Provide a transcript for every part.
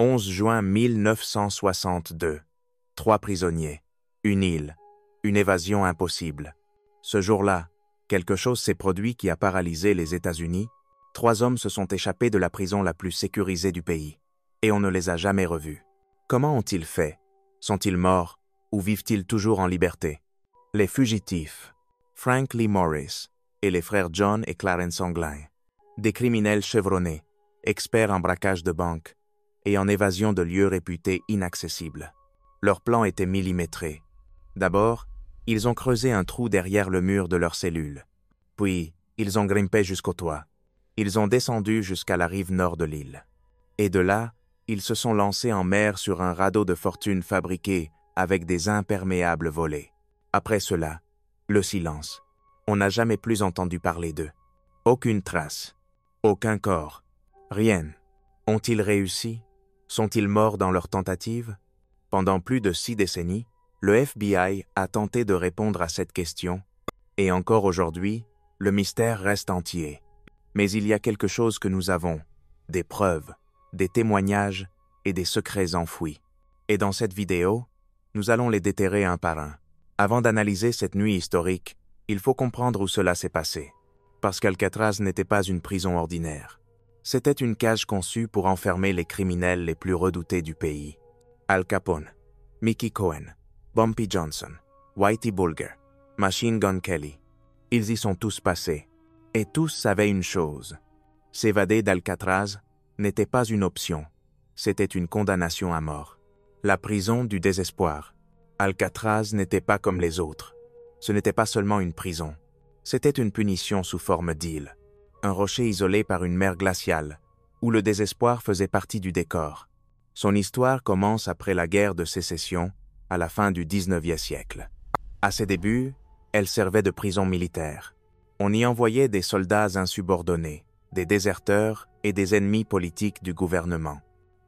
11 juin 1962. 3 prisonniers. Une île. Une évasion impossible. Ce jour-là, quelque chose s'est produit qui a paralysé les États-Unis. 3 hommes se sont échappés de la prison la plus sécurisée du pays. Et on ne les a jamais revus. Comment ont-ils fait? Sont-ils morts ou vivent-ils toujours en liberté? Les fugitifs. Frank Lee Morris et les frères John et Clarence Anglin. Des criminels chevronnés, experts en braquage de banque et en évasion de lieux réputés inaccessibles. Leur plan était millimétré. D'abord, ils ont creusé un trou derrière le mur de leur cellule. Puis, ils ont grimpé jusqu'au toit. Ils ont descendu jusqu'à la rive nord de l'île. Et de là, ils se sont lancés en mer sur un radeau de fortune fabriqué avec des imperméables volés. Après cela, le silence. On n'a jamais plus entendu parler d'eux. Aucune trace. Aucun corps. Rien. Ont-ils réussi? Sont-ils morts dans leur tentative? Pendant plus de 6 décennies, le FBI a tenté de répondre à cette question, et encore aujourd'hui, le mystère reste entier. Mais il y a quelque chose que nous avons, des preuves, des témoignages et des secrets enfouis. Et dans cette vidéo, nous allons les déterrer un par un. Avant d'analyser cette nuit historique, il faut comprendre où cela s'est passé. Parce qu'Alcatraz n'était pas une prison ordinaire. C'était une cage conçue pour enfermer les criminels les plus redoutés du pays. Al Capone, Mickey Cohen, Bumpy Johnson, Whitey Bulger, Machine Gun Kelly. Ils y sont tous passés. Et tous savaient une chose. S'évader d'Alcatraz n'était pas une option. C'était une condamnation à mort. La prison du désespoir. Alcatraz n'était pas comme les autres. Ce n'était pas seulement une prison. C'était une punition sous forme d'île. Un rocher isolé par une mer glaciale, où le désespoir faisait partie du décor. Son histoire commence après la guerre de sécession, à la fin du 19e siècle. À ses débuts, elle servait de prison militaire. On y envoyait des soldats insubordonnés, des déserteurs et des ennemis politiques du gouvernement.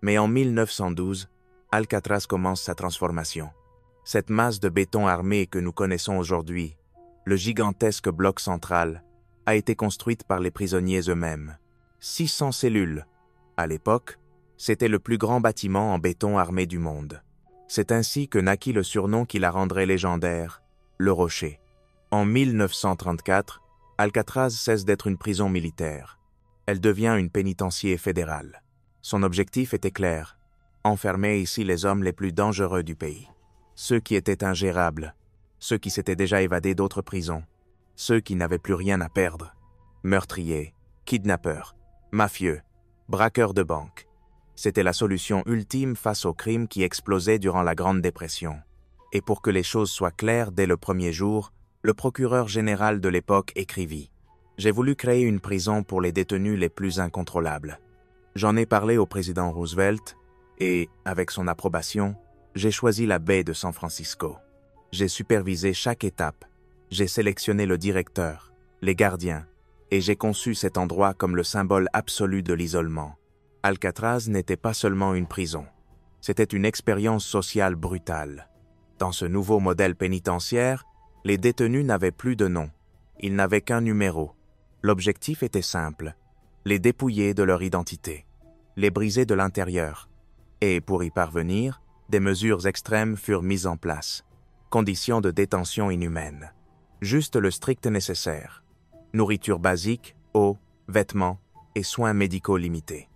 Mais en 1912, Alcatraz commence sa transformation. Cette masse de béton armé que nous connaissons aujourd'hui, le gigantesque bloc central, a été construite par les prisonniers eux-mêmes. 600 cellules. À l'époque, c'était le plus grand bâtiment en béton armé du monde. C'est ainsi que naquit le surnom qui la rendrait légendaire, le Rocher. En 1934, Alcatraz cesse d'être une prison militaire. Elle devient une pénitencier fédérale. Son objectif était clair, enfermer ici les hommes les plus dangereux du pays. Ceux qui étaient ingérables, ceux qui s'étaient déjà évadés d'autres prisons, ceux qui n'avaient plus rien à perdre. Meurtriers, kidnappeurs, mafieux, braqueurs de banque. C'était la solution ultime face aux crimes qui explosaient durant la Grande Dépression. Et pour que les choses soient claires dès le premier jour, le procureur général de l'époque écrivit « J'ai voulu créer une prison pour les détenus les plus incontrôlables. J'en ai parlé au président Roosevelt et, avec son approbation, j'ai choisi la baie de San Francisco. J'ai supervisé chaque étape. J'ai sélectionné le directeur, les gardiens, et j'ai conçu cet endroit comme le symbole absolu de l'isolement. Alcatraz n'était pas seulement une prison. C'était une expérience sociale brutale. Dans ce nouveau modèle pénitentiaire, les détenus n'avaient plus de nom. Ils n'avaient qu'un numéro. L'objectif était simple, les dépouiller de leur identité, les briser de l'intérieur. Et pour y parvenir, des mesures extrêmes furent mises en place. Conditions de détention inhumaines. Juste le strict nécessaire. Nourriture basique, eau, vêtements et soins médicaux limités.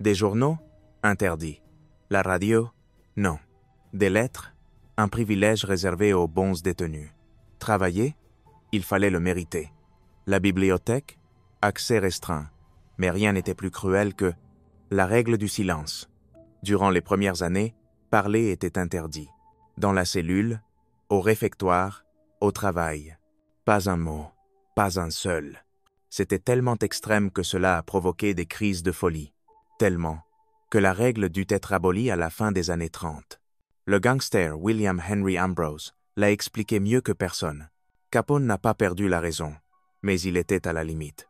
Des journaux? Interdits. La radio? Non. Des lettres? Un privilège réservé aux bons détenus. Travailler? Il fallait le mériter. La bibliothèque? Accès restreint. Mais rien n'était plus cruel que la règle du silence. Durant les premières années, parler était interdit. Dans la cellule, au réfectoire, au travail. Pas un mot, pas un seul. C'était tellement extrême que cela a provoqué des crises de folie. Tellement que la règle dut être abolie à la fin des années 30. Le gangster William Henry Ambrose l'a expliqué mieux que personne. Capone n'a pas perdu la raison, mais il était à la limite.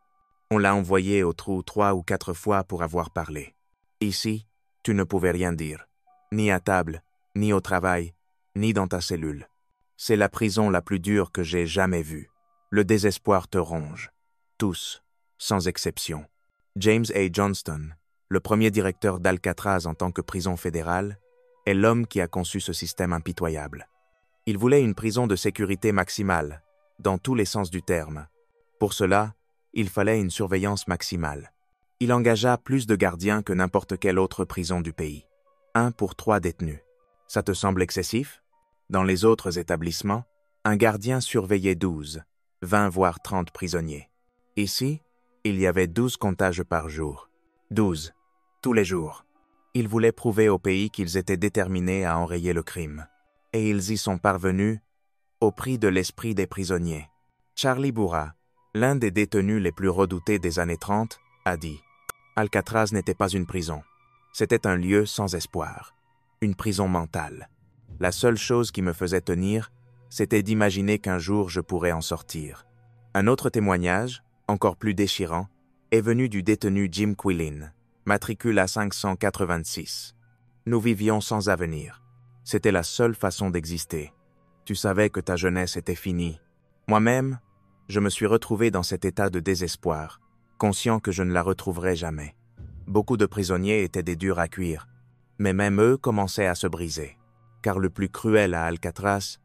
On l'a envoyé au trou 3 ou 4 fois pour avoir parlé. Ici, tu ne pouvais rien dire, ni à table, ni au travail, ni dans ta cellule. C'est la prison la plus dure que j'ai jamais vue. Le désespoir te ronge. Tous, sans exception. James A. Johnston, le premier directeur d'Alcatraz en tant que prison fédérale, est l'homme qui a conçu ce système impitoyable. Il voulait une prison de sécurité maximale, dans tous les sens du terme. Pour cela, il fallait une surveillance maximale. Il engagea plus de gardiens que n'importe quelle autre prison du pays. 1 pour 3 détenus. Ça te semble excessif? Dans les autres établissements, un gardien surveillait 12, 20 voire 30 prisonniers. Ici, il y avait 12 comptages par jour. 12, tous les jours. Ils voulaient prouver au pays qu'ils étaient déterminés à enrayer le crime. Et ils y sont parvenus au prix de l'esprit des prisonniers. Charlie Bourra, l'un des détenus les plus redoutés des années 30, a dit « Alcatraz n'était pas une prison. C'était un lieu sans espoir. Une prison mentale. La seule chose qui me faisait tenir, c'était d'imaginer qu'un jour je pourrais en sortir. » Un autre témoignage, encore plus déchirant, est venu du détenu Jim Quillin, matricule à 586. Nous vivions sans avenir. C'était la seule façon d'exister. Tu savais que ta jeunesse était finie. Moi-même, je me suis retrouvé dans cet état de désespoir, conscient que je ne la retrouverais jamais. Beaucoup de prisonniers étaient des durs à cuire, mais même eux commençaient à se briser. Car le plus cruel à Alcatraz,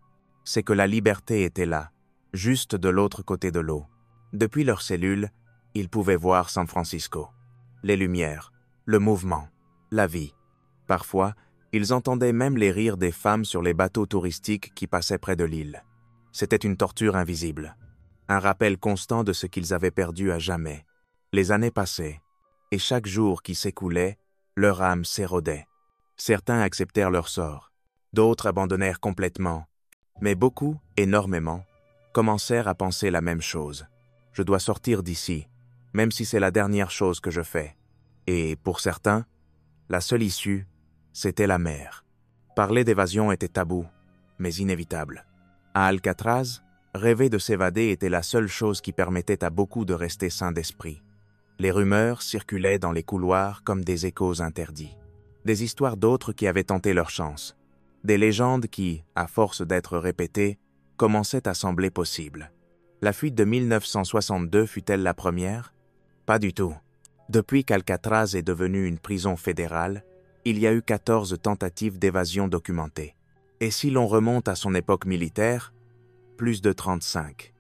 c'est que la liberté était là, juste de l'autre côté de l'eau. Depuis leur cellule, ils pouvaient voir San Francisco. Les lumières, le mouvement, la vie. Parfois, ils entendaient même les rires des femmes sur les bateaux touristiques qui passaient près de l'île. C'était une torture invisible, un rappel constant de ce qu'ils avaient perdu à jamais. Les années passaient, et chaque jour qui s'écoulait, leur âme s'érodait. Certains acceptèrent leur sort, d'autres abandonnèrent complètement, mais beaucoup, énormément, commencèrent à penser la même chose. Je dois sortir d'ici, même si c'est la dernière chose que je fais. Et, pour certains, la seule issue, c'était la mer. Parler d'évasion était tabou, mais inévitable. À Alcatraz, rêver de s'évader était la seule chose qui permettait à beaucoup de rester sains d'esprit. Les rumeurs circulaient dans les couloirs comme des échos interdits. Des histoires d'autres qui avaient tenté leur chance. Des légendes qui, à force d'être répétées, commençaient à sembler possibles. La fuite de 1962 fut-elle la première? Pas du tout. Depuis qu'Alcatraz est devenue une prison fédérale, il y a eu 14 tentatives d'évasion documentées. Et si l'on remonte à son époque militaire, plus de 35.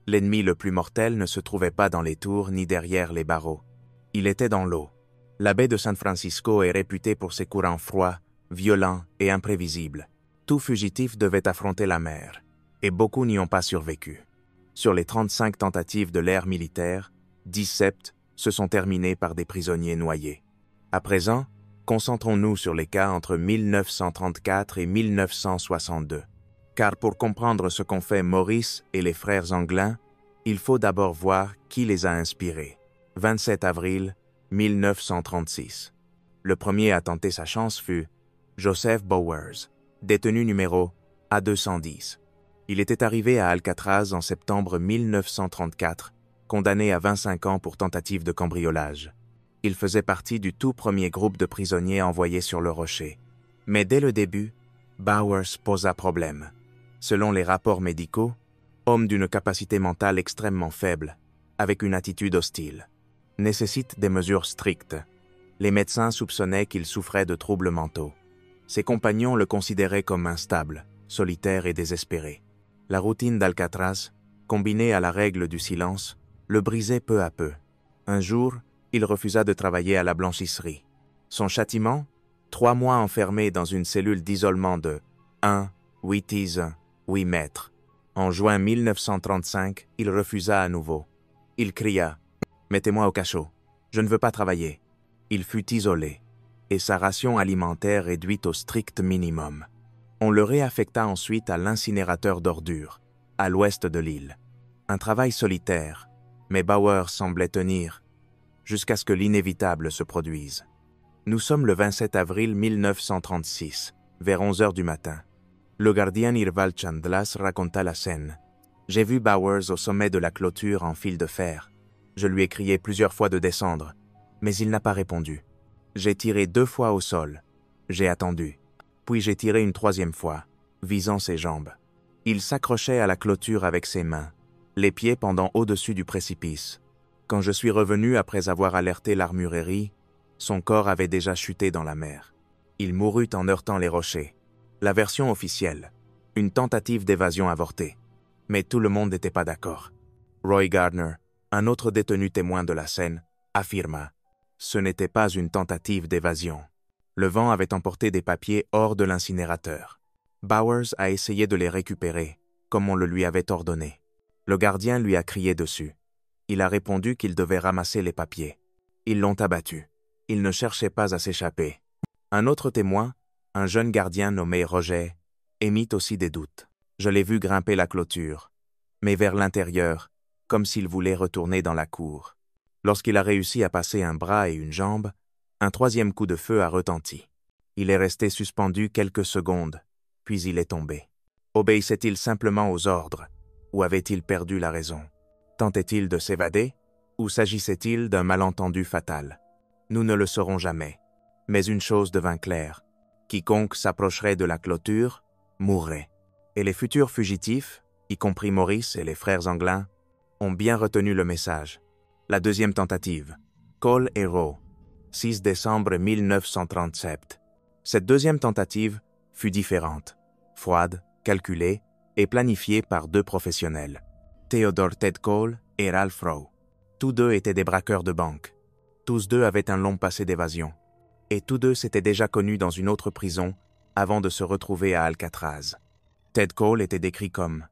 L'ennemi le plus mortel ne se trouvait pas dans les tours ni derrière les barreaux. Il était dans l'eau. La baie de San Francisco est réputée pour ses courants froids, violents et imprévisibles. Tout fugitif devait affronter la mer, et beaucoup n'y ont pas survécu. Sur les 35 tentatives de l'ère militaire, 17 se sont terminées par des prisonniers noyés. À présent, concentrons-nous sur les cas entre 1934 et 1962. Car pour comprendre ce qu'ont fait Maurice et les frères Anglin, il faut d'abord voir qui les a inspirés. 27 avril 1936. Le premier à tenter sa chance fut Joseph Bowers, détenu numéro A210. Il était arrivé à Alcatraz en septembre 1934, condamné à 25 ans pour tentative de cambriolage. Il faisait partie du tout premier groupe de prisonniers envoyés sur le rocher. Mais dès le début, Bowers posa problème. Selon les rapports médicaux, homme d'une capacité mentale extrêmement faible, avec une attitude hostile, nécessite des mesures strictes. Les médecins soupçonnaient qu'il souffrait de troubles mentaux. Ses compagnons le considéraient comme instable, solitaire et désespéré. La routine d'Alcatraz, combinée à la règle du silence, le brisait peu à peu. Un jour, il refusa de travailler à la blanchisserie. Son châtiment, 3 mois enfermé dans une cellule d'isolement de 8 mètres. En juin 1935, il refusa à nouveau. Il cria « Mettez-moi au cachot, je ne veux pas travailler ». Il fut isolé, et sa ration alimentaire réduite au strict minimum. On le réaffecta ensuite à l'incinérateur d'ordures, à l'ouest de l'île. Un travail solitaire, mais Bowers semblait tenir, jusqu'à ce que l'inévitable se produise. Nous sommes le 27 avril 1936, vers 11 heures du matin. Le gardien Irval Chandlas raconta la scène. J'ai vu Bowers au sommet de la clôture en fil de fer. Je lui ai crié plusieurs fois de descendre, mais il n'a pas répondu. J'ai tiré 2 fois au sol. J'ai attendu. Puis j'ai tiré une 3e fois, visant ses jambes. Il s'accrochait à la clôture avec ses mains, les pieds pendant au-dessus du précipice. Quand je suis revenu après avoir alerté l'armurerie, Son corps avait déjà chuté dans la mer. Il mourut en heurtant les rochers. La version officielle, une tentative d'évasion avortée. Mais tout le monde n'était pas d'accord. Roy Gardner, un autre détenu témoin de la scène, affirma « Ce n'était pas une tentative d'évasion. Le vent avait emporté des papiers hors de l'incinérateur. Bowers a essayé de les récupérer, comme on le lui avait ordonné. Le gardien lui a crié dessus. Il a répondu qu'il devait ramasser les papiers. Ils l'ont abattu. Il ne cherchait pas à s'échapper. » Un autre témoin, un jeune gardien nommé Roger, émit aussi des doutes. Je l'ai vu grimper la clôture, mais vers l'intérieur, comme s'il voulait retourner dans la cour. Lorsqu'il a réussi à passer un bras et une jambe, un troisième coup de feu a retenti. Il est resté suspendu quelques secondes, puis il est tombé. Obéissait-il simplement aux ordres, ou avait-il perdu la raison? Tentait-il de s'évader, ou s'agissait-il d'un malentendu fatal? Nous ne le saurons jamais. Mais une chose devint claire. Quiconque s'approcherait de la clôture mourrait. Et les futurs fugitifs, y compris Maurice et les frères Anglin, ont bien retenu le message. La deuxième tentative. Cole et Rowe. 6 décembre 1937. Cette deuxième tentative fut différente, froide, calculée et planifiée par deux professionnels. Theodore Ted Cole et Ralph Rowe. Tous deux étaient des braqueurs de banque. Tous deux avaient un long passé d'évasion. Et tous deux s'étaient déjà connus dans une autre prison avant de se retrouver à Alcatraz. Ted Cole était décrit comme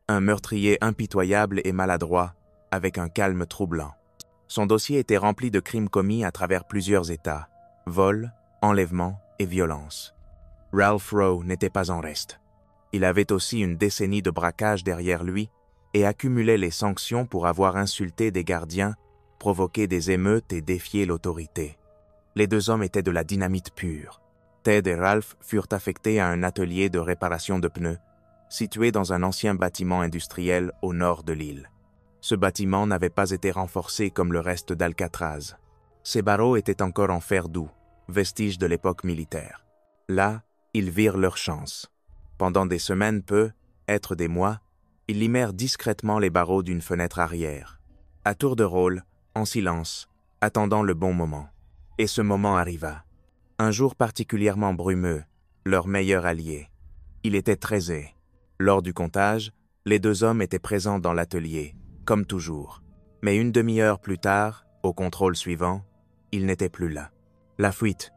un meurtrier impitoyable et maladroit, avec un calme troublant. Son dossier était rempli de crimes commis à travers plusieurs États, vol, enlèvement et violence. Ralph Rowe n'était pas en reste. Il avait aussi une décennie de braquage derrière lui et accumulait les sanctions pour avoir insulté des gardiens, provoqué des émeutes et défié l'autorité. Les deux hommes étaient de la dynamite pure. Ted et Ralph furent affectés à un atelier de réparation de pneus, situé dans un ancien bâtiment industriel au nord de l'île. Ce bâtiment n'avait pas été renforcé comme le reste d'Alcatraz. Ses barreaux étaient encore en fer doux, vestige de l'époque militaire. Là, ils virent leur chance. Pendant des semaines être des mois, ils limèrent discrètement les barreaux d'une fenêtre arrière. À tour de rôle, en silence, attendant le bon moment. Et ce moment arriva. Un jour particulièrement brumeux, leur meilleur allié. Il était 13h. Lors du comptage, les deux hommes étaient présents dans l'atelier, comme toujours. Mais une demi-heure plus tard, au contrôle suivant, ils n'étaient plus là. La fuite.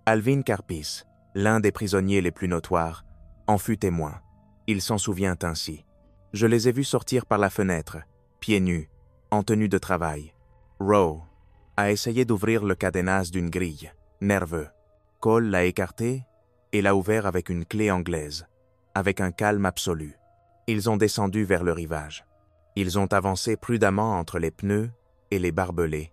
Alvin Karpis, l'un des prisonniers les plus notoires, en fut témoin. Il s'en souvient ainsi. Je les ai vus sortir par la fenêtre, pieds nus, en tenue de travail. Rowe a essayé d'ouvrir le cadenas d'une grille, nerveux. Cole l'a écarté et l'a ouvert avec une clé anglaise, avec un calme absolu. Ils ont descendu vers le rivage. Ils ont avancé prudemment entre les pneus et les barbelés,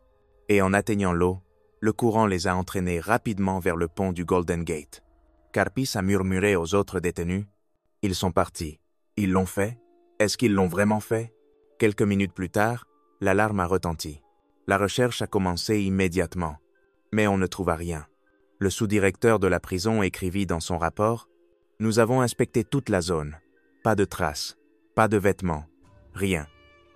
et en atteignant l'eau, le courant les a entraînés rapidement vers le pont du Golden Gate. Karpis a murmuré aux autres détenus « Ils sont partis. Ils l'ont fait? Est-ce qu'ils l'ont vraiment fait ?» Quelques minutes plus tard, l'alarme a retenti. La recherche a commencé immédiatement, mais on ne trouva rien. Le sous-directeur de la prison écrivit dans son rapport « Nous avons inspecté toute la zone. Pas de traces, pas de vêtements, rien.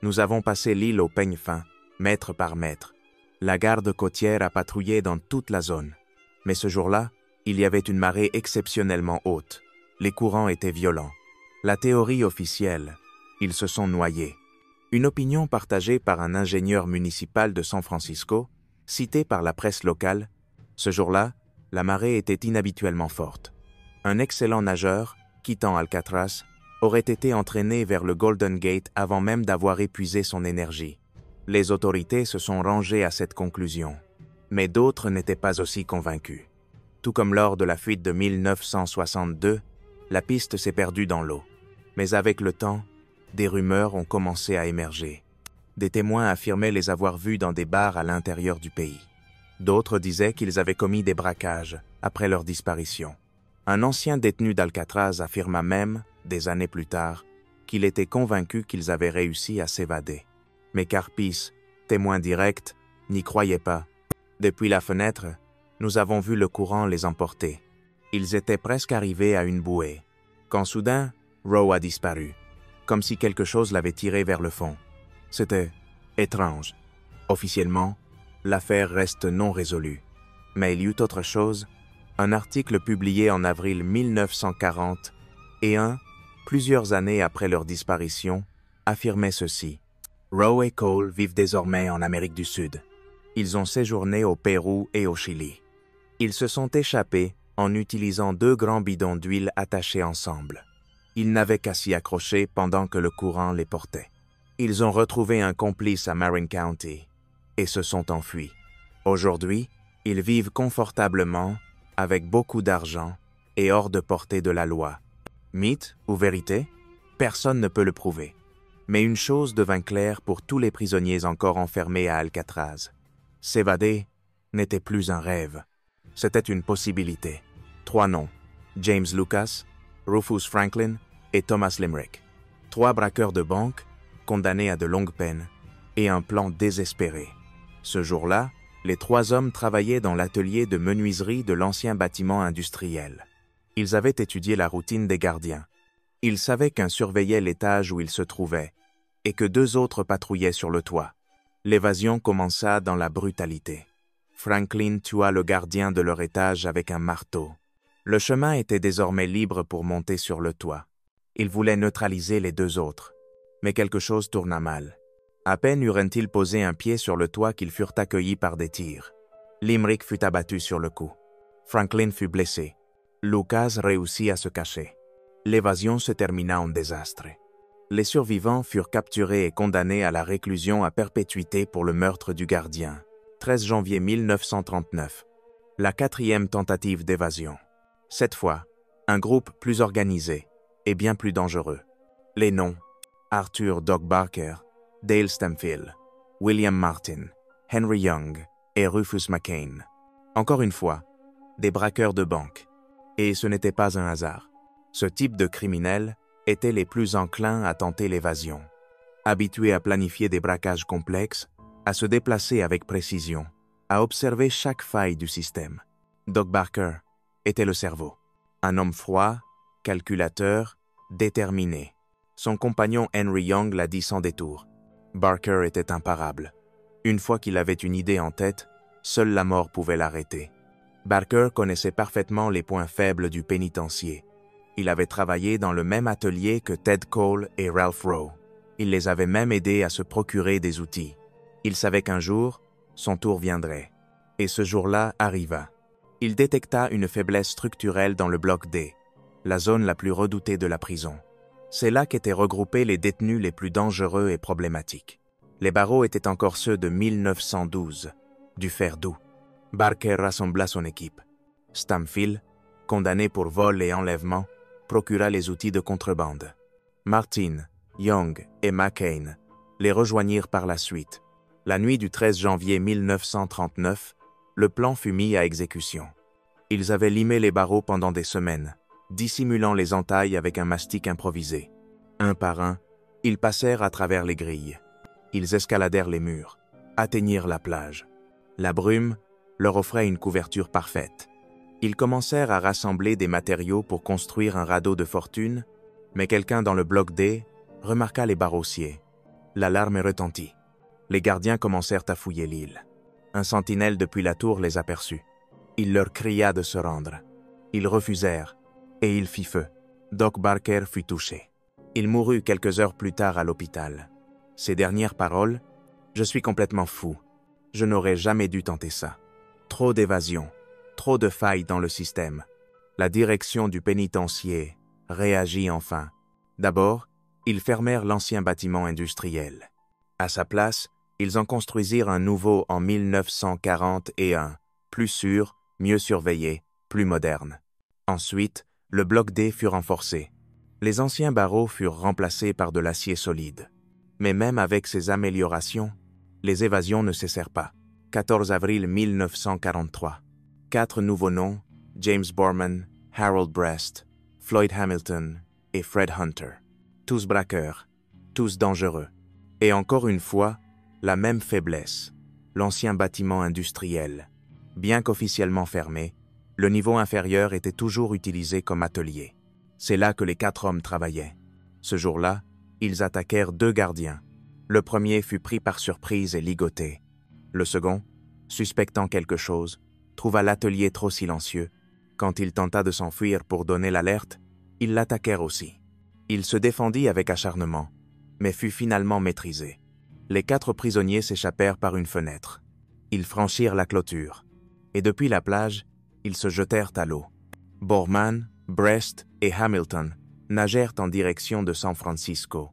Nous avons passé l'île au peigne fin, mètre par mètre. La garde côtière a patrouillé dans toute la zone. Mais ce jour-là, il y avait une marée exceptionnellement haute. Les courants étaient violents. La théorie officielle, ils se sont noyés. Une opinion partagée par un ingénieur municipal de San Francisco, citée par la presse locale, ce jour-là, la marée était inhabituellement forte. Un excellent nageur, quittant Alcatraz, aurait été entraîné vers le Golden Gate avant même d'avoir épuisé son énergie. Les autorités se sont rangées à cette conclusion, mais d'autres n'étaient pas aussi convaincus. Tout comme lors de la fuite de 1962, la piste s'est perdue dans l'eau. Mais avec le temps, des rumeurs ont commencé à émerger. Des témoins affirmaient les avoir vus dans des bars à l'intérieur du pays. D'autres disaient qu'ils avaient commis des braquages après leur disparition. Un ancien détenu d'Alcatraz affirma même, des années plus tard, qu'il était convaincu qu'ils avaient réussi à s'évader. Mais Karpis, témoin direct, n'y croyait pas. Depuis la fenêtre, nous avons vu le courant les emporter. Ils étaient presque arrivés à une bouée, quand soudain, Rowe a disparu, comme si quelque chose l'avait tiré vers le fond. C'était étrange. Officiellement, l'affaire reste non résolue. Mais il y eut autre chose, un article publié en avril 1940 et plusieurs années après leur disparition, affirmait ceci. Rowe et Cole vivent désormais en Amérique du Sud. Ils ont séjourné au Pérou et au Chili. Ils se sont échappés en utilisant 2 grands bidons d'huile attachés ensemble. Ils n'avaient qu'à s'y accrocher pendant que le courant les portait. Ils ont retrouvé un complice à Marin County et se sont enfuis. Aujourd'hui, ils vivent confortablement, avec beaucoup d'argent et hors de portée de la loi. Mythe ou vérité? Personne ne peut le prouver. Mais une chose devint claire pour tous les prisonniers encore enfermés à Alcatraz. S'évader n'était plus un rêve. C'était une possibilité. 3 noms, James Lucas, Rufus Franklin et Thomas Limerick. 3 braqueurs de banque, condamnés à de longues peines, et un plan désespéré. Ce jour-là, les 3 hommes travaillaient dans l'atelier de menuiserie de l'ancien bâtiment industriel. Ils avaient étudié la routine des gardiens. Ils savaient qu'un surveillait l'étage où ils se trouvaient, et que 2 autres patrouillaient sur le toit. L'évasion commença dans la brutalité. Franklin tua le gardien de leur étage avec un marteau. Le chemin était désormais libre pour monter sur le toit. Il voulait neutraliser les 2 autres. Mais quelque chose tourna mal. À peine eurent-ils posé un pied sur le toit qu'ils furent accueillis par des tirs. Limerick fut abattu sur le coup. Franklin fut blessé. Lucas réussit à se cacher. L'évasion se termina en désastre. Les survivants furent capturés et condamnés à la réclusion à perpétuité pour le meurtre du gardien. 13 janvier 1939. La 4e tentative d'évasion. Cette fois, un groupe plus organisé et bien plus dangereux. Les noms: Arthur Doc Barker, Dale Stamfield, William Martin, Henry Young et Rufus McCain. Encore une fois, des braqueurs de banque. Et ce n'était pas un hasard. Ce type de criminels étaient les plus enclins à tenter l'évasion. Habitués à planifier des braquages complexes, à se déplacer avec précision, à observer chaque faille du système. Doc Barker était le cerveau. Un homme froid, calculateur, déterminé. Son compagnon Henry Young l'a dit sans détour. Barker était imparable. Une fois qu'il avait une idée en tête, seule la mort pouvait l'arrêter. Barker connaissait parfaitement les points faibles du pénitencier. Il avait travaillé dans le même atelier que Ted Cole et Ralph Rowe. Il les avait même aidés à se procurer des outils. Il savait qu'un jour, son tour viendrait. Et ce jour-là arriva. Il détecta une faiblesse structurelle dans le bloc D, la zone la plus redoutée de la prison. C'est là qu'étaient regroupés les détenus les plus dangereux et problématiques. Les barreaux étaient encore ceux de 1912, du fer doux. Barker rassembla son équipe. Stamfield, condamné pour vol et enlèvement, procura les outils de contrebande. Martin, Young et McCain les rejoignirent par la suite. La nuit du 13 janvier 1939, le plan fut mis à exécution. Ils avaient limé les barreaux pendant des semaines, dissimulant les entailles avec un mastic improvisé. Un par un, ils passèrent à travers les grilles. Ils escaladèrent les murs, atteignirent la plage. La brume leur offrait une couverture parfaite. Ils commencèrent à rassembler des matériaux pour construire un radeau de fortune, mais quelqu'un dans le bloc D remarqua les barreaussiers. L'alarme retentit. Les gardiens commencèrent à fouiller l'île. Un sentinelle depuis la tour les aperçut. Il leur cria de se rendre. Ils refusèrent, et il fit feu. Doc Barker fut touché. Il mourut quelques heures plus tard à l'hôpital. Ses dernières paroles: « Je suis complètement fou. Je n'aurais jamais dû tenter ça. Trop d'évasion, trop de failles dans le système. » La direction du pénitencier réagit enfin. D'abord, ils fermèrent l'ancien bâtiment industriel. À sa place, ils en construisirent un nouveau en 1941, plus sûr, mieux surveillé, plus moderne. Ensuite, le bloc D fut renforcé. Les anciens barreaux furent remplacés par de l'acier solide. Mais même avec ces améliorations, les évasions ne cessèrent pas. 14 avril 1943. 4 nouveaux noms, James Borman, Harold Brest, Floyd Hamilton et Fred Hunter. Tous braqueurs, tous dangereux. Et encore une fois, la même faiblesse, l'ancien bâtiment industriel. Bien qu'officiellement fermé, le niveau inférieur était toujours utilisé comme atelier. C'est là que les 4 hommes travaillaient. Ce jour-là, ils attaquèrent 2 gardiens. Le premier fut pris par surprise et ligoté. Le second, suspectant quelque chose, trouva l'atelier trop silencieux. Quand il tenta de s'enfuir pour donner l'alerte, ils l'attaquèrent aussi. Il se défendit avec acharnement, mais fut finalement maîtrisé. Les 4 prisonniers s'échappèrent par une fenêtre. Ils franchirent la clôture, et depuis la plage, ils se jetèrent à l'eau. Borman, Brest et Hamilton nagèrent en direction de San Francisco.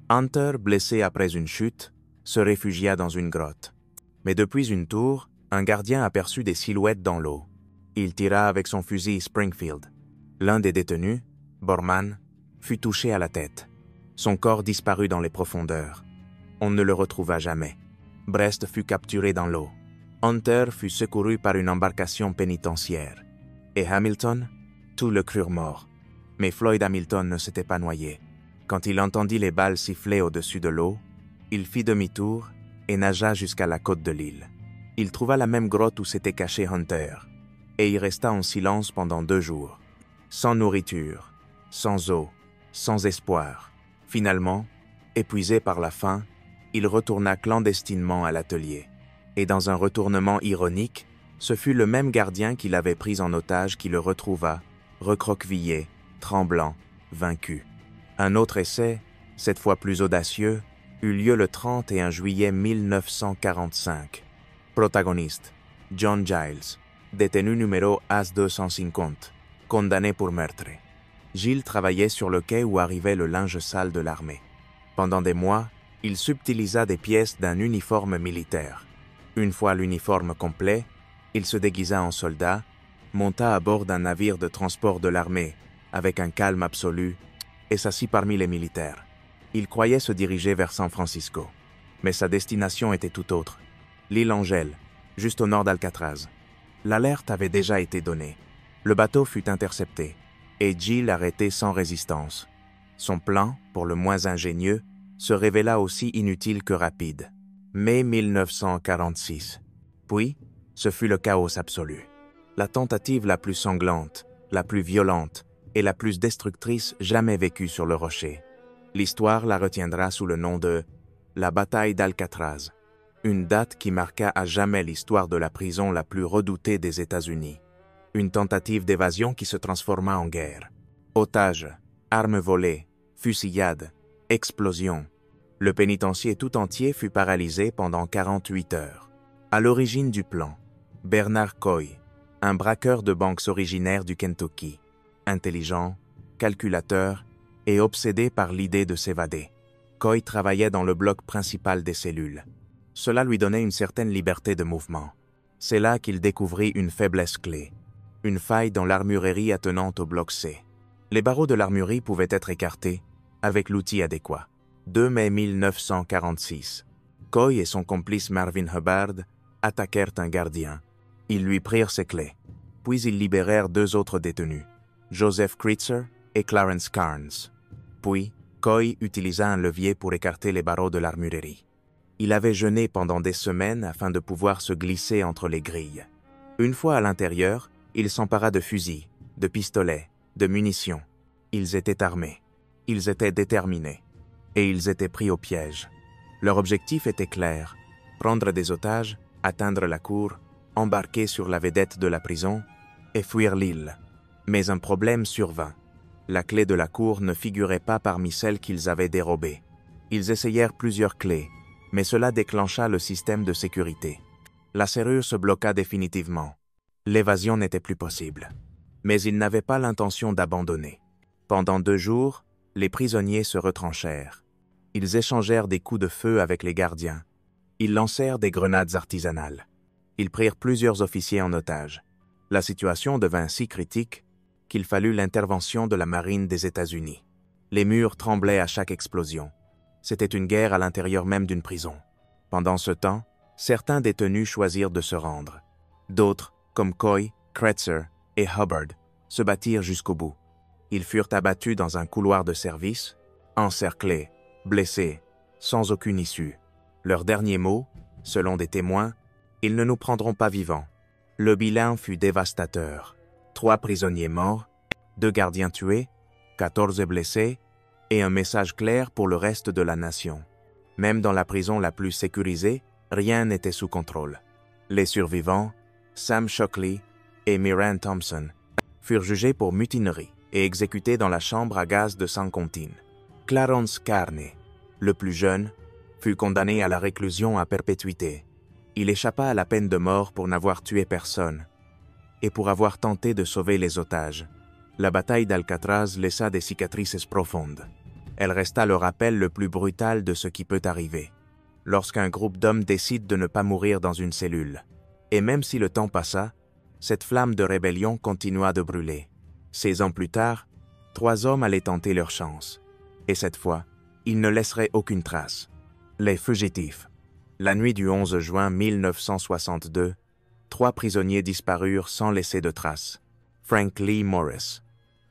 Hunter, blessé après une chute, se réfugia dans une grotte. Mais depuis une tour, un gardien aperçut des silhouettes dans l'eau. Il tira avec son fusil Springfield. L'un des détenus, Borman, fut touché à la tête. Son corps disparut dans les profondeurs. On ne le retrouva jamais. Brest fut capturé dans l'eau. Hunter fut secouru par une embarcation pénitentiaire. Et Hamilton, tout le crurent mort. Mais Floyd Hamilton ne s'était pas noyé. Quand il entendit les balles siffler au-dessus de l'eau, il fit demi-tour et nagea jusqu'à la côte de l'île. Il trouva la même grotte où s'était caché Hunter, et y resta en silence pendant 2 jours. Sans nourriture, sans eau, sans espoir. Finalement, épuisé par la faim, il retourna clandestinement à l'atelier. Et dans un retournement ironique, ce fut le même gardien qui l'avait pris en otage qui le retrouva, recroquevillé, tremblant, vaincu. Un autre essai, cette fois plus audacieux, eut lieu le 31 juillet 1945. Protagoniste, John Giles, détenu numéro AS-250, condamné pour meurtre. Giles travaillait sur le quai où arrivait le linge sale de l'armée. Pendant des mois, il subtilisa des pièces d'un uniforme militaire. Une fois l'uniforme complet, il se déguisa en soldat, monta à bord d'un navire de transport de l'armée, avec un calme absolu, et s'assit parmi les militaires. Il croyait se diriger vers San Francisco. Mais sa destination était tout autre. L'île Angel, juste au nord d'Alcatraz. L'alerte avait déjà été donnée. Le bateau fut intercepté, et Giles arrêté sans résistance. Son plan, pour le moins ingénieux, se révéla aussi inutile que rapide. Mai 1946. Puis, ce fut le chaos absolu. La tentative la plus sanglante, la plus violente et la plus destructrice jamais vécue sur le rocher. L'histoire la retiendra sous le nom de la bataille d'Alcatraz, une date qui marqua à jamais l'histoire de la prison la plus redoutée des États-Unis. Une tentative d'évasion qui se transforma en guerre. Otages, armes volées, fusillades, explosions. Le pénitencier tout entier fut paralysé pendant 48 heures. À l'origine du plan, Bernard Coy, un braqueur de banques originaire du Kentucky, intelligent, calculateur et obsédé par l'idée de s'évader. Coy travaillait dans le bloc principal des cellules. Cela lui donnait une certaine liberté de mouvement. C'est là qu'il découvrit une faiblesse clé, une faille dans l'armurerie attenante au bloc C. Les barreaux de l'armurerie pouvaient être écartés avec l'outil adéquat. 2 mai 1946. Coy et son complice Marvin Hubbard attaquèrent un gardien. Ils lui prirent ses clés. Puis ils libérèrent 2 autres détenus, Joseph Kritzer et Clarence Carnes. Puis, Coy utilisa un levier pour écarter les barreaux de l'armurerie. Il avait jeûné pendant des semaines afin de pouvoir se glisser entre les grilles. Une fois à l'intérieur, il s'empara de fusils, de pistolets, de munitions. Ils étaient armés. Ils étaient déterminés. Et ils étaient pris au piège. Leur objectif était clair, prendre des otages, atteindre la cour, embarquer sur la vedette de la prison et fuir l'île. Mais un problème survint. La clé de la cour ne figurait pas parmi celles qu'ils avaient dérobées. Ils essayèrent plusieurs clés, mais cela déclencha le système de sécurité. La serrure se bloqua définitivement. L'évasion n'était plus possible. Mais ils n'avaient pas l'intention d'abandonner. Pendant 2 jours, les prisonniers se retranchèrent. Ils échangèrent des coups de feu avec les gardiens. Ils lancèrent des grenades artisanales. Ils prirent plusieurs officiers en otage. La situation devint si critique qu'il fallut l'intervention de la marine des États-Unis. Les murs tremblaient à chaque explosion. C'était une guerre à l'intérieur même d'une prison. Pendant ce temps, certains détenus choisirent de se rendre. D'autres, comme Coy, Kretzer et Hubbard, se battirent jusqu'au bout. Ils furent abattus dans un couloir de service, encerclés, blessés, sans aucune issue. Leur dernier mot, selon des témoins, « Ils ne nous prendront pas vivants ». Le bilan fut dévastateur. 3 prisonniers morts, 2 gardiens tués, 14 blessés, et un message clair pour le reste de la nation. Même dans la prison la plus sécurisée, rien n'était sous contrôle. Les survivants, Sam Shockley et Miran Thompson, furent jugés pour mutinerie et exécutés dans la chambre à gaz de San Quentin. Clarence Carney, le plus jeune, fut condamné à la réclusion à perpétuité. Il échappa à la peine de mort pour n'avoir tué personne et pour avoir tenté de sauver les otages. La bataille d'Alcatraz laissa des cicatrices profondes. Elle resta le rappel le plus brutal de ce qui peut arriver lorsqu'un groupe d'hommes décide de ne pas mourir dans une cellule. Et même si le temps passa, cette flamme de rébellion continua de brûler. 16 ans plus tard, 3 hommes allaient tenter leur chance. Et cette fois, ils ne laisseraient aucune trace. Les fugitifs. La nuit du 11 juin 1962, 3 prisonniers disparurent sans laisser de traces. Frank Lee Morris,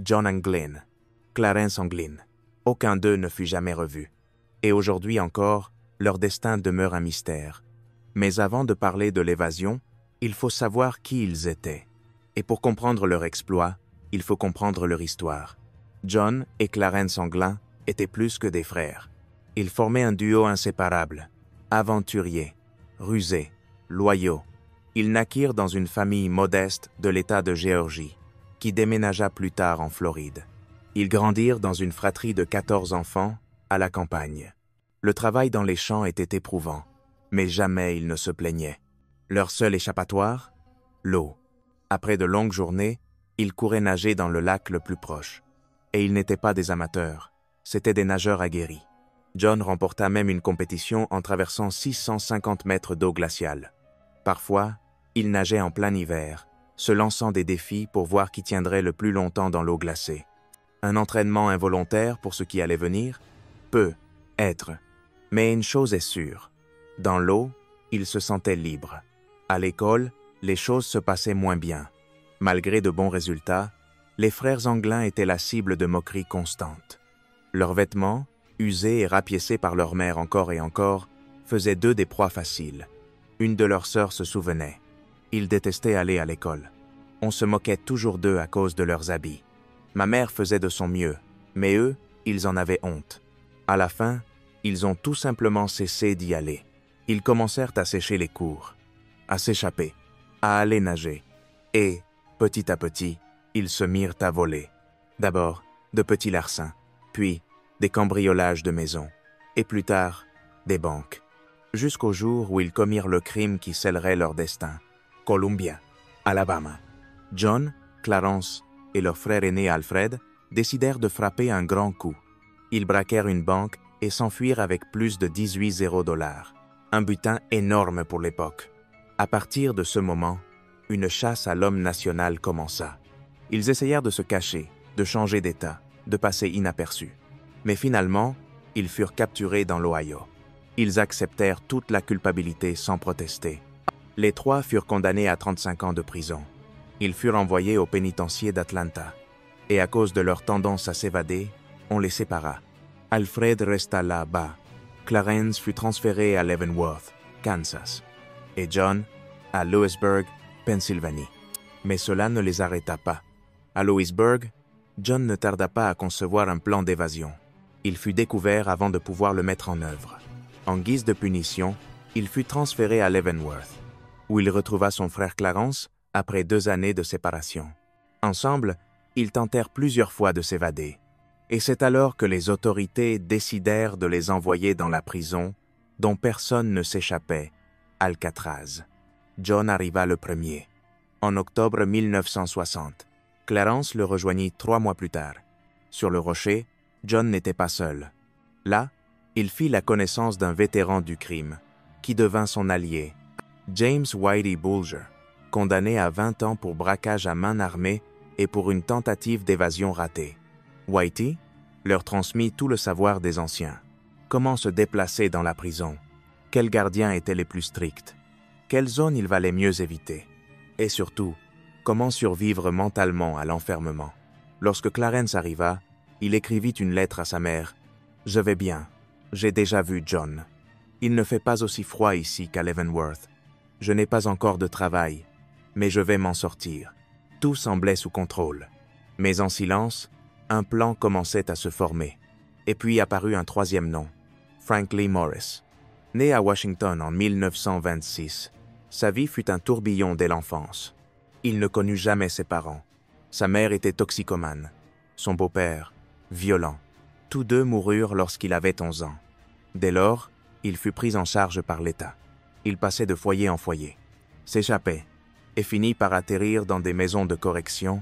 John Anglin, Clarence Anglin. Aucun d'eux ne fut jamais revu. Et aujourd'hui encore, leur destin demeure un mystère. Mais avant de parler de l'évasion, il faut savoir qui ils étaient. Et pour comprendre leur exploit, il faut comprendre leur histoire. John et Clarence Anglin étaient plus que des frères. Ils formaient un duo inséparable, aventuriers, rusés, loyaux. Ils naquirent dans une famille modeste de l'État de Géorgie, qui déménagea plus tard en Floride. Ils grandirent dans une fratrie de 14 enfants à la campagne. Le travail dans les champs était éprouvant, mais jamais ils ne se plaignaient. Leur seul échappatoire? L'eau. Après de longues journées, ils couraient nager dans le lac le plus proche. Et ils n'étaient pas des amateurs, c'étaient des nageurs aguerris. John remporta même une compétition en traversant 650 mètres d'eau glaciale. Parfois, il nageait en plein hiver, se lançant des défis pour voir qui tiendrait le plus longtemps dans l'eau glacée. Un entraînement involontaire pour ce qui allait venir? Peut-être. Mais une chose est sûre. Dans l'eau, il se sentait libre. À l'école, les choses se passaient moins bien. Malgré de bons résultats, les frères Anglin étaient la cible de moqueries constantes. Leurs vêtements, usés et rapiécés par leur mère encore et encore, faisaient d'eux des proies faciles. Une de leurs sœurs se souvenait. Ils détestaient aller à l'école. On se moquait toujours d'eux à cause de leurs habits. Ma mère faisait de son mieux, mais eux, ils en avaient honte. À la fin, ils ont tout simplement cessé d'y aller. Ils commencèrent à sécher les cours, à s'échapper, à aller nager. Et, petit à petit, ils se mirent à voler. D'abord, de petits larcins, puis des cambriolages de maisons, et plus tard, des banques. Jusqu'au jour où ils commirent le crime qui scellerait leur destin. Columbia, Alabama. John, Clarence et leur frère aîné Alfred décidèrent de frapper un grand coup. Ils braquèrent une banque et s'enfuirent avec plus de 18 $. Un butin énorme pour l'époque. À partir de ce moment, une chasse à l'homme national commença. Ils essayèrent de se cacher, de changer d'état, de passer inaperçus. Mais finalement, ils furent capturés dans l'Ohio. Ils acceptèrent toute la culpabilité sans protester. Les 3 furent condamnés à 35 ans de prison. Ils furent envoyés au pénitencier d'Atlanta. Et à cause de leur tendance à s'évader, on les sépara. Alfred resta là-bas. Clarence fut transféré à Leavenworth, Kansas. Et John, à Lewisburg, Pennsylvanie. Mais cela ne les arrêta pas. À Lewisburg, John ne tarda pas à concevoir un plan d'évasion. Il fut découvert avant de pouvoir le mettre en œuvre. En guise de punition, il fut transféré à Leavenworth, où il retrouva son frère Clarence après 2 années de séparation. Ensemble, ils tentèrent plusieurs fois de s'évader. Et c'est alors que les autorités décidèrent de les envoyer dans la prison dont personne ne s'échappait, Alcatraz. John arriva le premier. En octobre 1960, Clarence le rejoignit 3 mois plus tard. Sur le rocher, John n'était pas seul. Là, il fit la connaissance d'un vétéran du crime, qui devint son allié, James Whitey Bulger, condamné à 20 ans pour braquage à main armée et pour une tentative d'évasion ratée. Whitey leur transmit tout le savoir des anciens. Comment se déplacer dans la prison? Quels gardiens étaient les plus stricts? Quelles zones il valait mieux éviter? Et surtout, comment survivre mentalement à l'enfermement? Lorsque Clarence arriva, il écrivit une lettre à sa mère. « Je vais bien. J'ai déjà vu John. Il ne fait pas aussi froid ici qu'à Leavenworth. Je n'ai pas encore de travail, mais je vais m'en sortir. » Tout semblait sous contrôle. Mais en silence, un plan commençait à se former. Et puis apparut un 3e nom, Frank Lee Morris. Né à Washington en 1926, Sa vie fut un tourbillon dès l'enfance. Il ne connut jamais ses parents. Sa mère était toxicomane. Son beau-père, violent. Tous deux moururent lorsqu'il avait 11 ans. Dès lors, il fut pris en charge par l'État. Il passait de foyer en foyer, s'échappait et finit par atterrir dans des maisons de correction,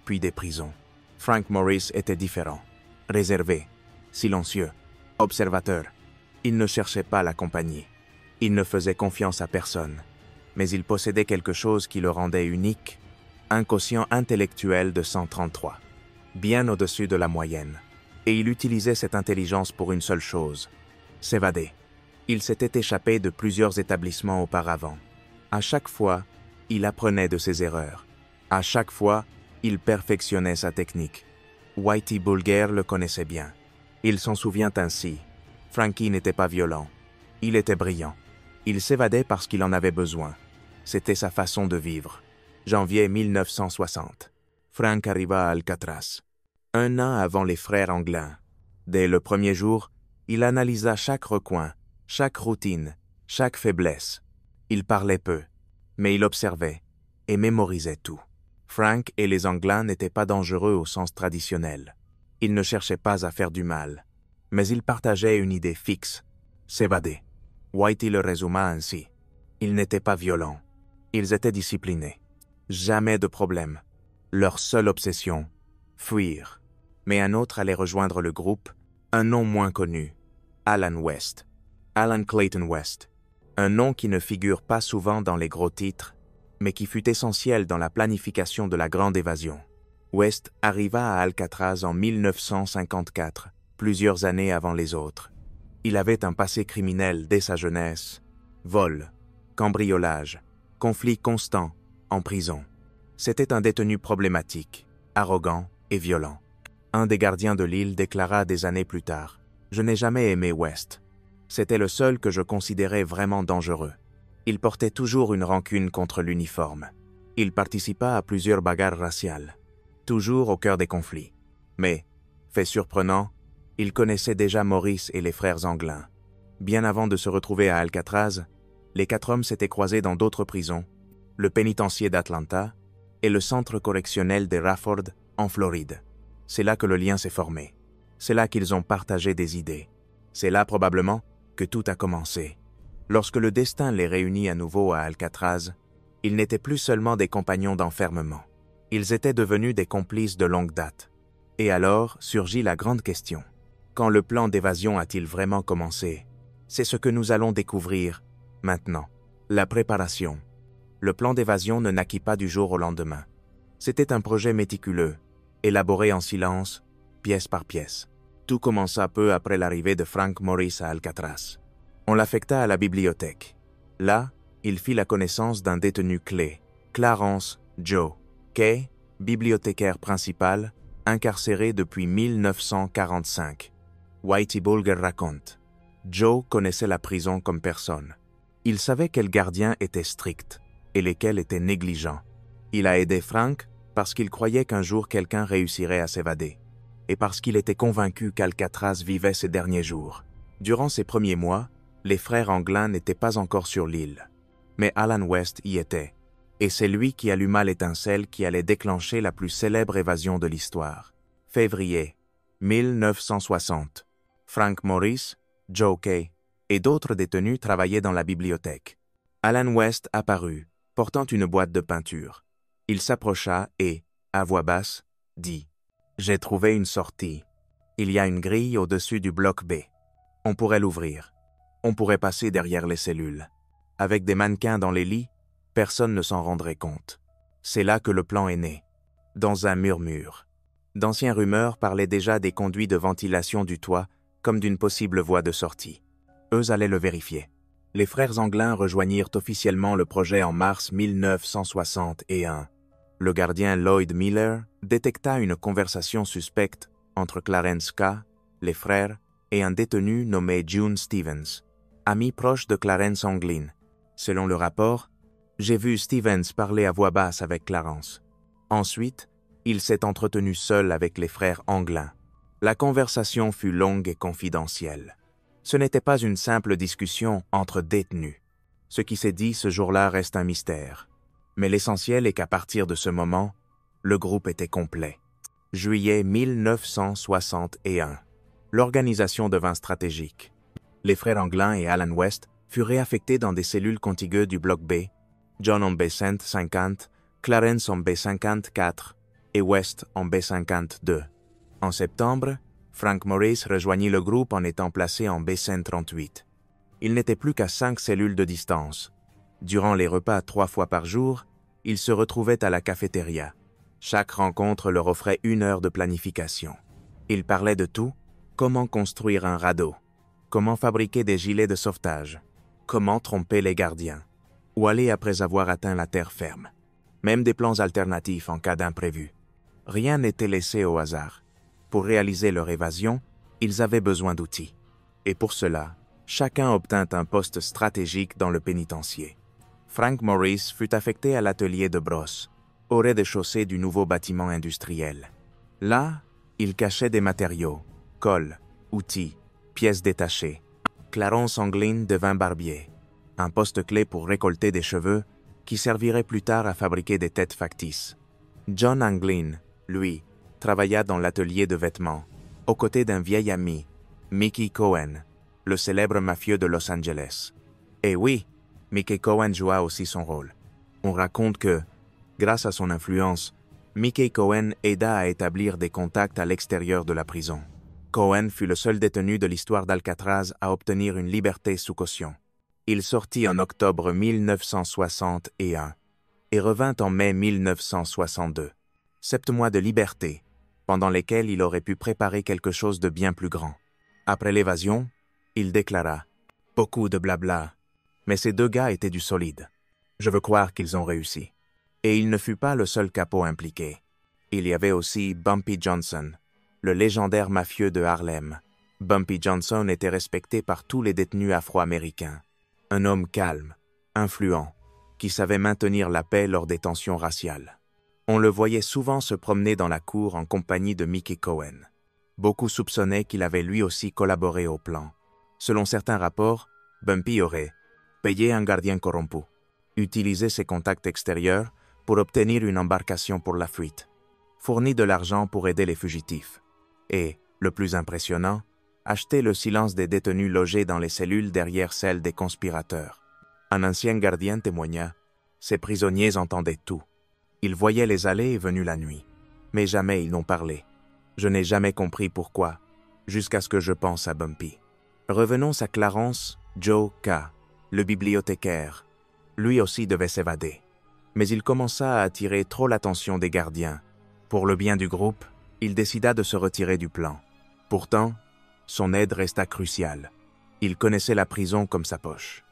puis des prisons. Frank Morris était différent, réservé, silencieux, observateur. Il ne cherchait pas la compagnie. Il ne faisait confiance à personne. Mais il possédait quelque chose qui le rendait unique, un quotient intellectuel de 133, bien au-dessus de la moyenne. Et il utilisait cette intelligence pour une seule chose, s'évader. Il s'était échappé de plusieurs établissements auparavant. À chaque fois, il apprenait de ses erreurs. À chaque fois, il perfectionnait sa technique. Whitey Bulger le connaissait bien. Il s'en souvient ainsi. Frankie n'était pas violent. Il était brillant. Il s'évadait parce qu'il en avait besoin. C'était sa façon de vivre. Janvier 1960. Frank arriva à Alcatraz. Un an avant les frères Anglin. Dès le premier jour, il analysa chaque recoin, chaque routine, chaque faiblesse. Il parlait peu, mais il observait et mémorisait tout. Frank et les Anglin n'étaient pas dangereux au sens traditionnel. Ils ne cherchaient pas à faire du mal, mais ils partageaient une idée fixe, s'évader. Whitey le résuma ainsi. Ils n'étaient pas violents. Ils étaient disciplinés. Jamais de problème. Leur seule obsession, fuir. Mais un autre allait rejoindre le groupe, un nom moins connu, Alan West. Alan Clayton West. Un nom qui ne figure pas souvent dans les gros titres, mais qui fut essentiel dans la planification de la Grande Évasion. West arriva à Alcatraz en 1954, plusieurs années avant les autres. Il avait un passé criminel dès sa jeunesse. Vol, cambriolage, conflits constants, en prison. C'était un détenu problématique, arrogant et violent. Un des gardiens de l'île déclara des années plus tard « Je n'ai jamais aimé West. C'était le seul que je considérais vraiment dangereux. Il portait toujours une rancune contre l'uniforme. Il participa à plusieurs bagarres raciales, toujours au cœur des conflits. Mais, fait surprenant, il connaissait déjà Maurice et les frères Anglin. Bien avant de se retrouver à Alcatraz, les 4 hommes s'étaient croisés dans d'autres prisons, le pénitencier d'Atlanta et le centre correctionnel de Rafford, en Floride. C'est là que le lien s'est formé. C'est là qu'ils ont partagé des idées. C'est là probablement que tout a commencé. Lorsque le destin les réunit à nouveau à Alcatraz, ils n'étaient plus seulement des compagnons d'enfermement. Ils étaient devenus des complices de longue date. Et alors surgit la grande question. Quand le plan d'évasion a-t-il vraiment commencé? C'est ce que nous allons découvrir maintenant. La préparation. Le plan d'évasion ne naquit pas du jour au lendemain. C'était un projet méticuleux, élaboré en silence, pièce par pièce. Tout commença peu après l'arrivée de Frank Morris à Alcatraz. On l'affecta à la bibliothèque. Là, il fit la connaissance d'un détenu clé, Clarence Joe Kay, bibliothécaire principal, incarcéré depuis 1945. Whitey Bulger raconte. Joe connaissait la prison comme personne. Il savait quels gardiens étaient stricts et lesquels étaient négligents. Il a aidé Frank parce qu'il croyait qu'un jour quelqu'un réussirait à s'évader et parce qu'il était convaincu qu'Alcatraz vivait ses derniers jours. Durant ces premiers mois, les frères Anglin n'étaient pas encore sur l'île, mais Alan West y était, et c'est lui qui alluma l'étincelle qui allait déclencher la plus célèbre évasion de l'histoire. Février 1960. Frank Morris, Joe Kay et d'autres détenus travaillaient dans la bibliothèque. Alan West apparut, portant une boîte de peinture. Il s'approcha et, à voix basse, dit « J'ai trouvé une sortie. Il y a une grille au-dessus du bloc B. On pourrait l'ouvrir. On pourrait passer derrière les cellules. Avec des mannequins dans les lits, personne ne s'en rendrait compte. C'est là que le plan est né. Dans un murmure. D'anciennes rumeurs parlaient déjà des conduits de ventilation du toit comme d'une possible voie de sortie. Eux allaient le vérifier. Les frères Anglin rejoignirent officiellement le projet en mars 1961. Le gardien Lloyd Miller détecta une conversation suspecte entre Clarence K., les frères, et un détenu nommé June Stevens, ami proche de Clarence Anglin. Selon le rapport, « J'ai vu Stevens parler à voix basse avec Clarence. Ensuite, il s'est entretenu seul avec les frères Anglin. La conversation fut longue et confidentielle. Ce n'était pas une simple discussion entre détenus. Ce qui s'est dit ce jour-là reste un mystère. Mais l'essentiel est qu'à partir de ce moment, le groupe était complet. Juillet 1961. L'organisation devint stratégique. Les frères Anglin et Alan West furent réaffectés dans des cellules contiguës du bloc B, John en B50, Clarence en B54 et West en B52. En septembre, Frank Morris rejoignit le groupe en étant placé en B138. Il n'était plus qu'à 5 cellules de distance. Durant les repas 3 fois par jour, ils se retrouvaient à la cafétéria. Chaque rencontre leur offrait 1 heure de planification. Ils parlaient de tout: comment construire un radeau, comment fabriquer des gilets de sauvetage, comment tromper les gardiens, où aller après avoir atteint la terre ferme. Même des plans alternatifs en cas d'imprévu. Rien n'était laissé au hasard. Pour réaliser leur évasion, ils avaient besoin d'outils. Et pour cela, chacun obtint un poste stratégique dans le pénitencier. Frank Morris fut affecté à l'atelier de brosse, au rez-de-chaussée du nouveau bâtiment industriel. Là, il cachait des matériaux, colle, outils, pièces détachées. Clarence Anglin devint barbier, un poste clé pour récolter des cheveux qui servirait plus tard à fabriquer des têtes factices. John Anglin, lui, travailla dans l'atelier de vêtements, aux côtés d'un vieil ami, Mickey Cohen, le célèbre mafieux de Los Angeles. Et oui, Mickey Cohen joua aussi son rôle. On raconte que, grâce à son influence, Mickey Cohen aida à établir des contacts à l'extérieur de la prison. Cohen fut le seul détenu de l'histoire d'Alcatraz à obtenir une liberté sous caution. Il sortit en octobre 1961 et revint en mai 1962. 7 mois de liberté, pendant lesquels il aurait pu préparer quelque chose de bien plus grand. Après l'évasion, il déclara « Beaucoup de blabla, mais ces 2 gars étaient du solide. Je veux croire qu'ils ont réussi. » Et il ne fut pas le seul capot impliqué. Il y avait aussi Bumpy Johnson, le légendaire mafieux de Harlem. Bumpy Johnson était respecté par tous les détenus afro-américains. Un homme calme, influent, qui savait maintenir la paix lors des tensions raciales. On le voyait souvent se promener dans la cour en compagnie de Mickey Cohen. Beaucoup soupçonnaient qu'il avait lui aussi collaboré au plan. Selon certains rapports, Bumpy aurait payé un gardien corrompu, utilisé ses contacts extérieurs pour obtenir une embarcation pour la fuite, fourni de l'argent pour aider les fugitifs, et, le plus impressionnant, acheté le silence des détenus logés dans les cellules derrière celles des conspirateurs. Un ancien gardien témoigna: « Ces prisonniers entendaient tout. Ils voyaient les allées et venues la nuit, mais jamais ils n'ont parlé. Je n'ai jamais compris pourquoi, jusqu'à ce que je pense à Bumpy. » Revenons à Clarence Joe K., le bibliothécaire. Lui aussi devait s'évader. Mais il commença à attirer trop l'attention des gardiens. Pour le bien du groupe, il décida de se retirer du plan. Pourtant, son aide resta cruciale. Il connaissait la prison comme sa poche.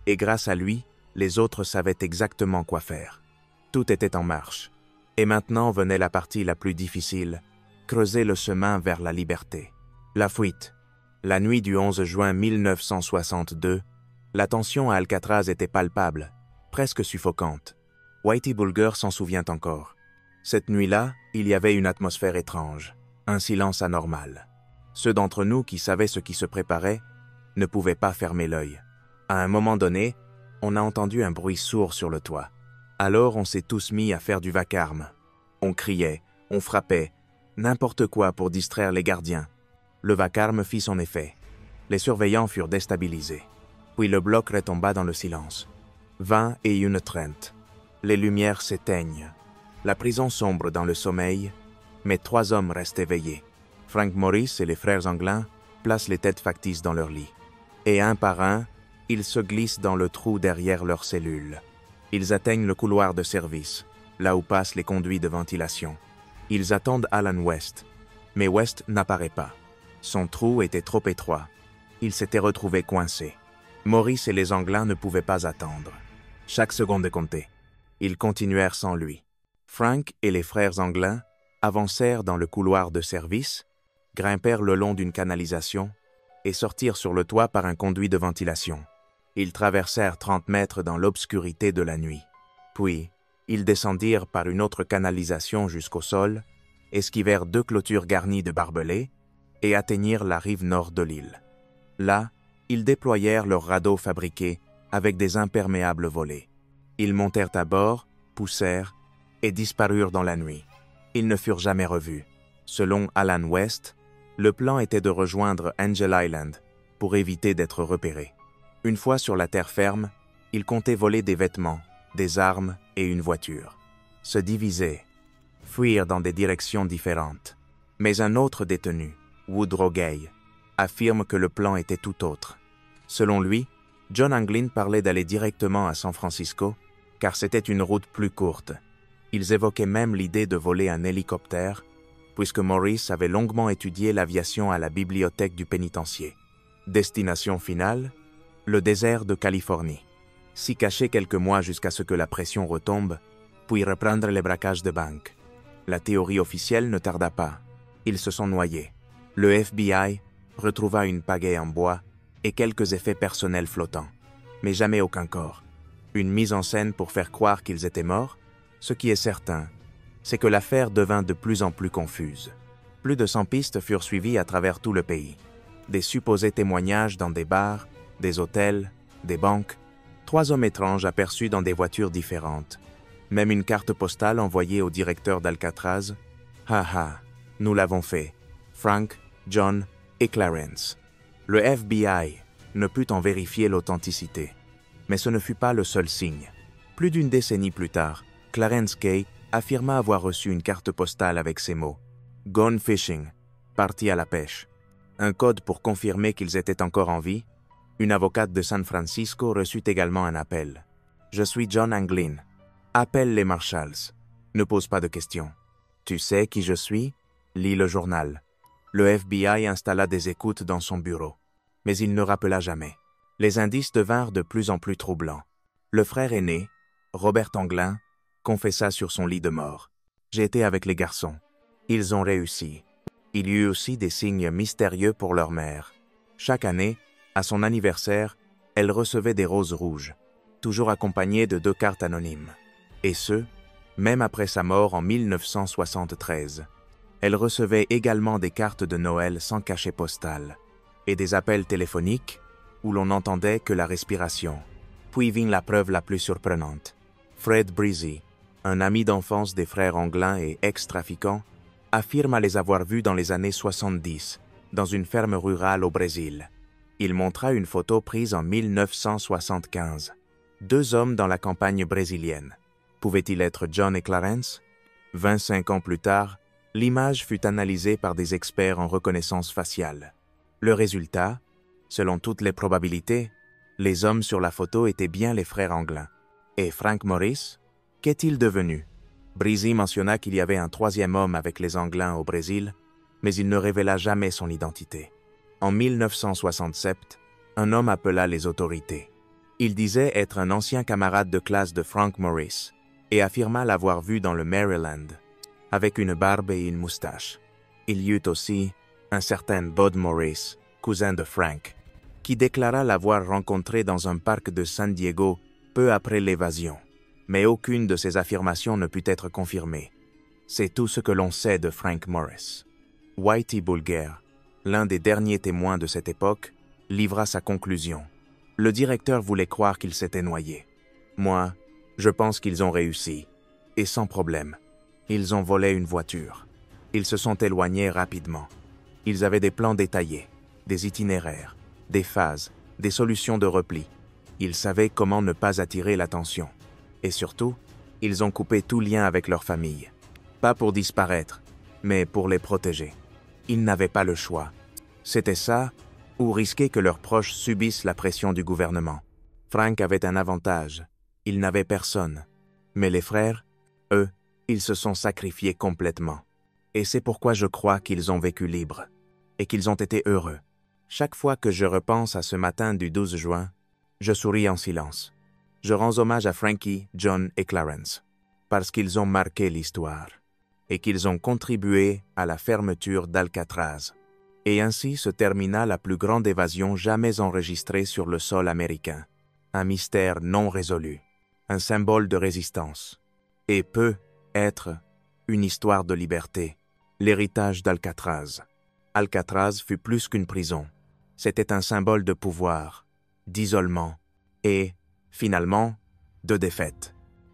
Et grâce à lui, les autres savaient exactement quoi faire. Tout était en marche. Et maintenant venait la partie la plus difficile, creuser le chemin vers la liberté. La fuite. La nuit du 11 juin 1962, la tension à Alcatraz était palpable, presque suffocante. Whitey Bulger s'en souvient encore. Cette nuit-là, il y avait une atmosphère étrange, un silence anormal. Ceux d'entre nous qui savaient ce qui se préparait ne pouvaient pas fermer l'œil. À un moment donné, on a entendu un bruit sourd sur le toit. Alors on s'est tous mis à faire du vacarme. On criait, on frappait, n'importe quoi pour distraire les gardiens. Le vacarme fit son effet. Les surveillants furent déstabilisés. Puis le bloc retomba dans le silence. 21h30. Les lumières s'éteignent. La prison sombre dans le sommeil, mais 3 hommes restent éveillés. Frank Morris et les frères Anglin placent les têtes factices dans leur lit. Et un par un, ils se glissent dans le trou derrière leur cellule. Ils atteignent le couloir de service, là où passent les conduits de ventilation. Ils attendent Alan West, mais West n'apparaît pas. Son trou était trop étroit. Il s'était retrouvé coincé. Morris et les Anglins ne pouvaient pas attendre. Chaque seconde comptait. Ils continuèrent sans lui. Frank et les frères Anglin avancèrent dans le couloir de service, grimpèrent le long d'une canalisation et sortirent sur le toit par un conduit de ventilation. Ils traversèrent 30 mètres dans l'obscurité de la nuit. Puis, ils descendirent par une autre canalisation jusqu'au sol, esquivèrent 2 clôtures garnies de barbelés et atteignirent la rive nord de l'île. Là, ils déployèrent leur radeau fabriqué avec des imperméables volés. Ils montèrent à bord, poussèrent et disparurent dans la nuit. Ils ne furent jamais revus. Selon Alan West, le plan était de rejoindre Angel Island pour éviter d'être repérés. Une fois sur la terre ferme, ils comptaient voler des vêtements, des armes et une voiture. Se diviser, fuir dans des directions différentes. Mais un autre détenu, Woodrow Gay, affirme que le plan était tout autre. Selon lui, John Anglin parlait d'aller directement à San Francisco, car c'était une route plus courte. Ils évoquaient même l'idée de voler un hélicoptère, puisque Morris avait longuement étudié l'aviation à la bibliothèque du pénitencier. Destination finale, le désert de Californie. S'y cacher quelques mois jusqu'à ce que la pression retombe, puis reprendre les braquages de banque. La théorie officielle ne tarda pas. Ils se sont noyés. Le FBI retrouva une pagaie en bois et quelques effets personnels flottants, mais jamais aucun corps. Une mise en scène pour faire croire qu'ils étaient morts. Ce qui est certain, c'est que l'affaire devint de plus en plus confuse. Plus de 100 pistes furent suivies à travers tout le pays. Des supposés témoignages dans des bars, des hôtels, des banques, 3 hommes étranges aperçus dans des voitures différentes. Même une carte postale envoyée au directeur d'Alcatraz. Ha ha, nous l'avons fait. Frank, John et Clarence. Le FBI ne put en vérifier l'authenticité. Mais ce ne fut pas le seul signe. Plus d'une décennie plus tard, Clarence Kay affirma avoir reçu une carte postale avec ces mots « Gone fishing », parti à la pêche. Un code pour confirmer qu'ils étaient encore en vie. Une avocate de San Francisco reçut également un appel. « Je suis John Anglin. Appelle les Marshalls. Ne pose pas de questions. Tu sais qui je suis? Lis le journal. » Le FBI installa des écoutes dans son bureau. Mais il ne rappela jamais. Les indices devinrent de plus en plus troublants. Le frère aîné, Robert Anglin, confessa sur son lit de mort. « J'ai été avec les garçons. Ils ont réussi. » Il y eut aussi des signes mystérieux pour leur mère. Chaque année, à son anniversaire, elle recevait des roses rouges, toujours accompagnées de 2 cartes anonymes. Et ce, même après sa mort en 1973. Elle recevait également des cartes de Noël sans cachet postal et des appels téléphoniques où l'on n'entendait que la respiration. Puis vint la preuve la plus surprenante. Fred Brizzi, un ami d'enfance des frères Anglin et ex-trafiquant, affirme les avoir vus dans les années 70, dans une ferme rurale au Brésil. Il montra une photo prise en 1975. 2 hommes dans la campagne brésilienne. Pouvaient-ils être John et Clarence? 25 ans plus tard, l'image fut analysée par des experts en reconnaissance faciale. Le résultat, selon toutes les probabilités, les hommes sur la photo étaient bien les frères Anglin. Et Frank Morris? Qu'est-il devenu? Brizzi mentionna qu'il y avait un 3e homme avec les Anglin au Brésil, mais il ne révéla jamais son identité. En 1967, un homme appela les autorités. Il disait être un ancien camarade de classe de Frank Morris et affirma l'avoir vu dans le Maryland, avec une barbe et une moustache. Il y eut aussi un certain Bud Morris, cousin de Frank, qui déclara l'avoir rencontré dans un parc de San Diego peu après l'évasion. Mais aucune de ces affirmations ne put être confirmée. C'est tout ce que l'on sait de Frank Morris. Whitey Bulger, l'un des derniers témoins de cette époque, livra sa conclusion. Le directeur voulait croire qu'il s'était noyé. Moi, je pense qu'ils ont réussi. Et sans problème. Ils ont volé une voiture. Ils se sont éloignés rapidement. Ils avaient des plans détaillés, des itinéraires, des phases, des solutions de repli. Ils savaient comment ne pas attirer l'attention. Et surtout, ils ont coupé tout lien avec leur famille. Pas pour disparaître, mais pour les protéger. Ils n'avaient pas le choix. C'était ça, ou risquer que leurs proches subissent la pression du gouvernement. Frank avait un avantage. Il n'avait personne. Mais les frères, eux, ils se sont sacrifiés complètement. Et c'est pourquoi je crois qu'ils ont vécu libres. Et qu'ils ont été heureux. Chaque fois que je repense à ce matin du 12 juin, je souris en silence. Je rends hommage à Frankie, John et Clarence, parce qu'ils ont marqué l'histoire, et qu'ils ont contribué à la fermeture d'Alcatraz. Et ainsi se termina la plus grande évasion jamais enregistrée sur le sol américain. Un mystère non résolu, un symbole de résistance, et peut être une histoire de liberté, l'héritage d'Alcatraz. Alcatraz fut plus qu'une prison. C'était un symbole de pouvoir, d'isolement et Finalement, 2 défaites.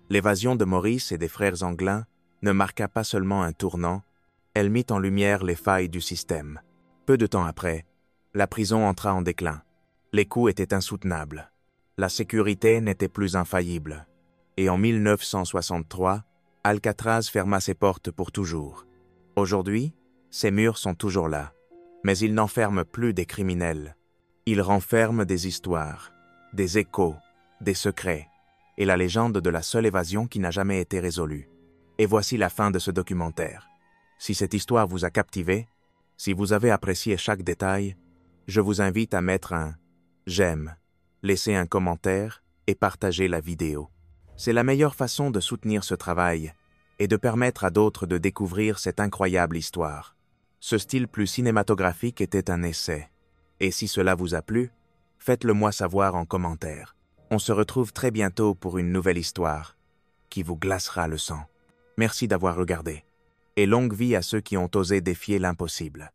L'évasion de Maurice et des frères Anglin ne marqua pas seulement un tournant, elle mit en lumière les failles du système. Peu de temps après, la prison entra en déclin. Les coûts étaient insoutenables. La sécurité n'était plus infaillible. Et en 1963, Alcatraz ferma ses portes pour toujours. Aujourd'hui, ces murs sont toujours là. Mais ils n'enferment plus des criminels. Ils renferment des histoires, des échos, des secrets, et la légende de la seule évasion qui n'a jamais été résolue. Et voici la fin de ce documentaire. Si cette histoire vous a captivé, si vous avez apprécié chaque détail, je vous invite à mettre un « j'aime », laisser un commentaire et partager la vidéo. C'est la meilleure façon de soutenir ce travail et de permettre à d'autres de découvrir cette incroyable histoire. Ce style plus cinématographique était un essai. Et si cela vous a plu, faites-le moi savoir en commentaire. On se retrouve très bientôt pour une nouvelle histoire qui vous glacera le sang. Merci d'avoir regardé. Et longue vie à ceux qui ont osé défier l'impossible.